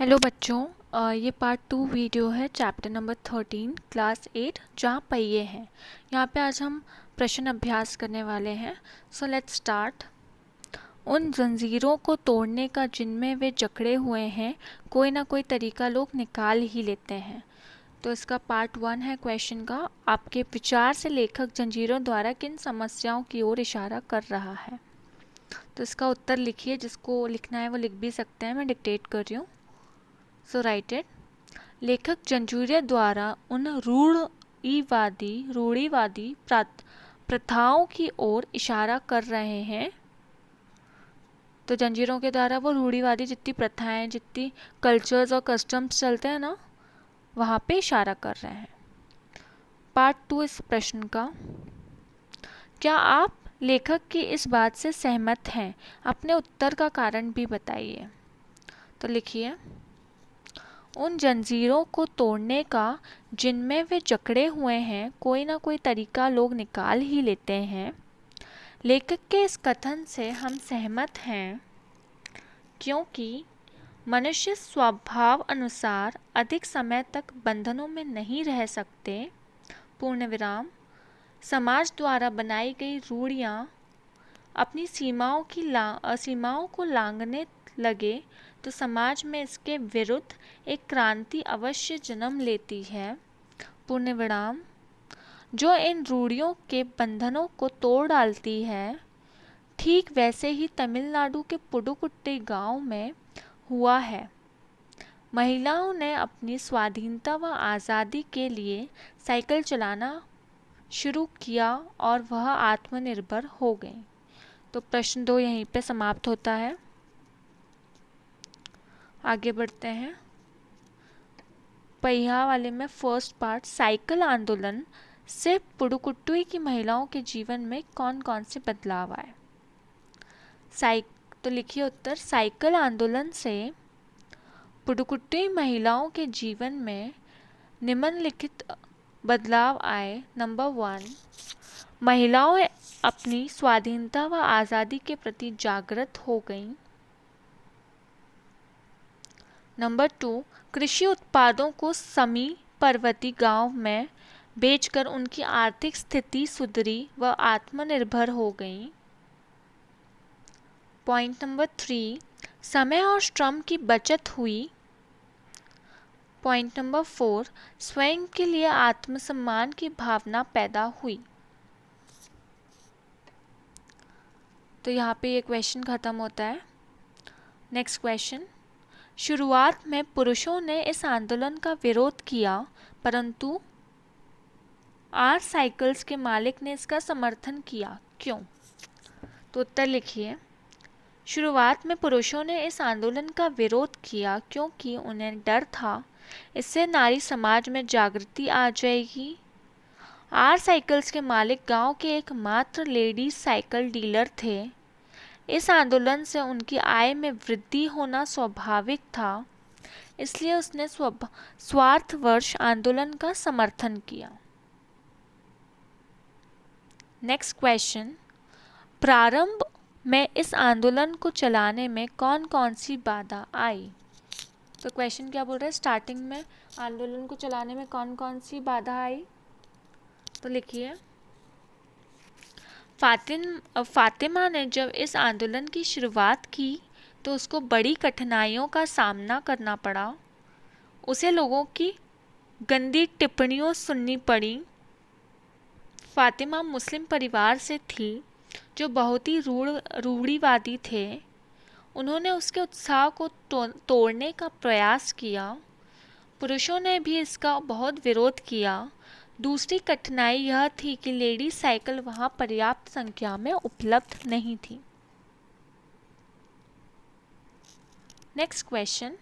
Hello बच्चों, ये part 2 video है चैप्टर नंबर 13 क्लास 8 जहाँ पहिए हैं। यहाँ पे आज हम प्रश्न अभ्यास करने वाले हैं। So let's start. उन जंजीरों को तोड़ने का जिनमें वे जकड़े हुए हैं, कोई ना कोई तरीका लोग निकाल ही लेते हैं। तो इसका पार्ट 1 है क्वेश्चन का, आपके विचार से लेखक जंजीरों द्वारा किन समस्याओं की ओर इशारा कर रहा है। तो इसका उत्तर लिखिए, जिसको लिखना है वो लिख भी सकते हैं, मैं डिक्टेट कर रही हूँ। सो राइट इट। लेखक जंजीरों द्वारा उन रूढ़िवादी प्रथाओं की ओर इशारा कर रहे हैं। तो जंजीरों के द्वारा वो रूढ़िवादी जितनी प्रथाएं, जितनी कल्चर्स और कस्टम्स चलते हैं ना, वहाँ पे इशारा कर रहे हैं। पार्ट 2 इस प्रश्न का, क्या आप लेखक की इस बात से सहमत हैं? अपने उत्तर का कारण भी बताइए। तो लिखिए, उन जंजीरों को तोड़ने का जिनमें वे जकड़े हुए हैं, कोई ना कोई तरीका लोग निकाल ही लेते हैं। लेखक के इस कथन से हम सहमत हैं क्योंकि मनुष्य स्वभाव अनुसार अधिक समय तक बंधनों में नहीं रह सकते। पूर्ण विराम। समाज द्वारा बनाई गई रूढ़ियाँ अपनी सीमाओं को लांघने लगे तो समाज में इसके विरुद्ध एक क्रांति अवश्य जन्म लेती है। पूर्ण विराम। जो इन रूढ़ियों के बंधनों को तोड़ डालती है, ठीक वैसे ही तमिलनाडु के पुडुकुट्टी गांव में हुआ है। महिलाओं ने अपनी स्वाधीनता व आज़ादी के लिए साइकिल चलाना शुरू किया और वह आत्मनिर्भर हो गई। तो प्रश्न 2 यहीं पे समाप्त होता है। आगे बढ़ते हैं। पहिया वाले में फर्स्ट पार्ट, साइकिल आंदोलन से पुडुकुट्टी की महिलाओं के जीवन में कौन कौन से बदलाव आए। तो लिखिए उत्तर, साइकिल आंदोलन से पुडुकुट्टी महिलाओं के जीवन में निम्नलिखित बदलाव आए। नंबर 1, महिलाएं अपनी स्वाधीनता व आज़ादी के प्रति जागृत हो गईं। नंबर 2, कृषि उत्पादों को समीपवर्ती गांव में बेचकर उनकी आर्थिक स्थिति सुधरी व आत्मनिर्भर हो गईं। पॉइंट नंबर 3, समय और श्रम की बचत हुई। पॉइंट नंबर 4, स्वयं के लिए आत्मसम्मान की भावना पैदा हुई। तो यहाँ पे ये क्वेश्चन खत्म होता है। नेक्स्ट क्वेश्चन, शुरुआत में पुरुषों ने इस आंदोलन का विरोध किया, परंतु आर साइकिल्स के मालिक ने इसका समर्थन किया। क्यों? तो उत्तर लिखिए, शुरुआत में पुरुषों ने इस आंदोलन का विरोध किया क्योंकि उन्हें डर था इससे नारी समाज में जागृति आ जाएगी। आर साइकिल्स के मालिक गांव के एकमात्र लेडीज साइकिल डीलर थे। इस आंदोलन से उनकी आय में वृद्धि होना स्वाभाविक था, इसलिए उसने स्वार्थवश आंदोलन का समर्थन किया। नेक्स्ट क्वेश्चन, प्रारंभ में इस आंदोलन को चलाने में कौन कौन सी बाधा आई। तो क्वेश्चन क्या बोल रहा है, स्टार्टिंग में आंदोलन को चलाने में कौन कौन सी बाधा आई। तो लिखिए, फातिमा ने जब इस आंदोलन की शुरुआत की तो उसको बड़ी कठिनाइयों का सामना करना पड़ा। उसे लोगों की गंदी टिप्पणियों सुननी पड़ी। फातिमा मुस्लिम परिवार से थी जो बहुत ही रूढ़िवादी थे। उन्होंने उसके उत्साह को तोड़ने का प्रयास किया। पुरुषों ने भी इसका बहुत विरोध किया। दूसरी कठिनाई यह थी कि लेडीज साइकिल वहां पर्याप्त संख्या में उपलब्ध नहीं थी। नेक्स्ट क्वेश्चन,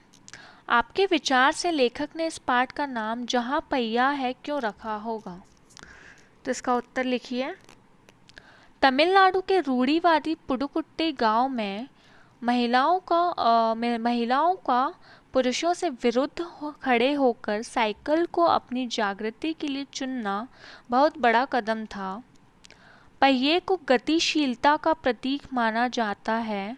आपके विचार से लेखक ने इस पाठ का नाम जहां पहिया है क्यों रखा होगा। तो इसका उत्तर लिखिए, तमिलनाडु के रूढ़िवादी पुडुकुट्टी गांव में महिलाओं का पुरुषों से विरुद्ध खड़े होकर साइकिल को अपनी जागृति के लिए चुनना बहुत बड़ा कदम था। पहिए को गतिशीलता का प्रतीक माना जाता है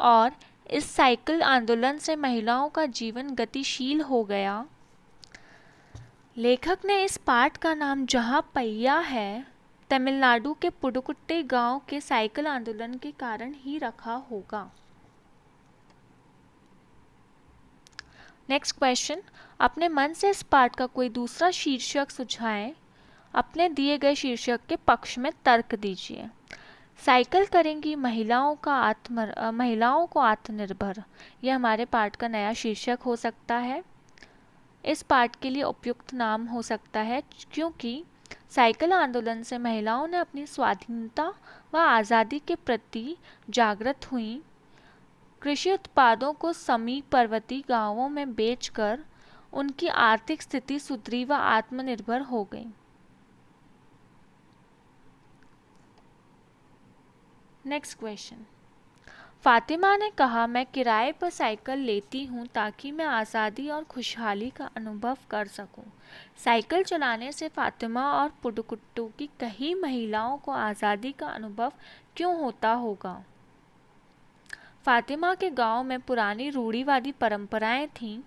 और इस साइकिल आंदोलन से महिलाओं का जीवन गतिशील हो गया। लेखक ने इस पाठ का नाम जहाँ पहिया है, तमिलनाडु के पुडुकोट्टई गांव के साइकिल आंदोलन के कारण ही रखा होगा। नेक्स्ट क्वेश्चन, अपने मन से इस पाठ का कोई दूसरा शीर्षक सुझाएं। अपने दिए गए शीर्षक के पक्ष में तर्क दीजिए। साइकिल करेंगी महिलाओं को आत्मनिर्भर, यह हमारे पाठ का नया शीर्षक हो सकता है। इस पाठ के लिए उपयुक्त नाम हो सकता है क्योंकि साइकिल आंदोलन से महिलाओं ने अपनी स्वाधीनता व आज़ादी के प्रति जागृत हुई। कृषि उत्पादों को समीप पर्वतीय गांवों में बेचकर उनकी आर्थिक स्थिति सुधरी व आत्मनिर्भर हो गई। नेक्स्ट क्वेश्चन, फातिमा ने कहा, मैं किराए पर साइकिल लेती हूँ ताकि मैं आज़ादी और खुशहाली का अनुभव कर सकूँ। साइकिल चलाने से फातिमा और पुडुकोट्टई की कई महिलाओं को आज़ादी का अनुभव क्यों होता होगा? फातिमा के गांव में पुरानी रूढ़िवादी परंपराएं थीं।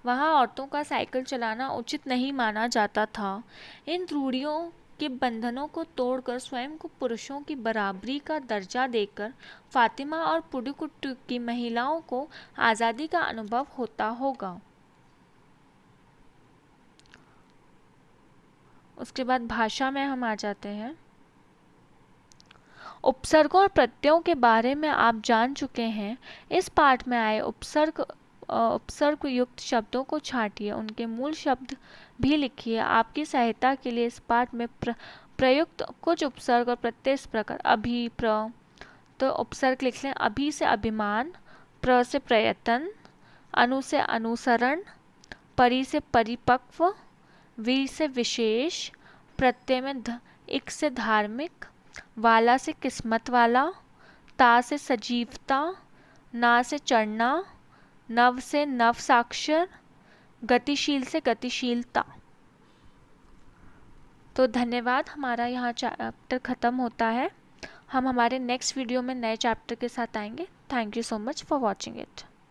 वहां औरतों का साइकिल चलाना उचित नहीं माना जाता था। इन रूढ़ियों के बंधनों को तोड़कर स्वयं को पुरुषों की बराबरी का दर्जा देकर फातिमा और पुडुकोट्टई की महिलाओं को आज़ादी का अनुभव होता होगा। उसके बाद भाषा में हम आ जाते हैं। उपसर्गों और प्रत्ययों के बारे में आप जान चुके हैं। इस पाठ में आए उपसर्ग युक्त शब्दों को छांटिए, उनके मूल शब्द भी लिखिए। आपकी सहायता के लिए इस पाठ में प्रयुक्त कुछ उपसर्ग और प्रत्यय इस प्रकार। अभी, प्र, तो उपसर्ग लिख लें। अभी से अभिमान, प्र से प्रयत्न, अनु से अनुसरण, परि से परिपक्व, वी से विशेष, प्रत्यय में इक से धार्मिक, वाला से किस्मत वाला, ता से सजीवता, ना से चढ़ना, नव से नव साक्षर, गतिशील से गतिशीलता। तो धन्यवाद, हमारा यहाँ चैप्टर ख़त्म होता है। हम हमारे नेक्स्ट वीडियो में नए चैप्टर के साथ आएंगे। Thank you so much for watching it.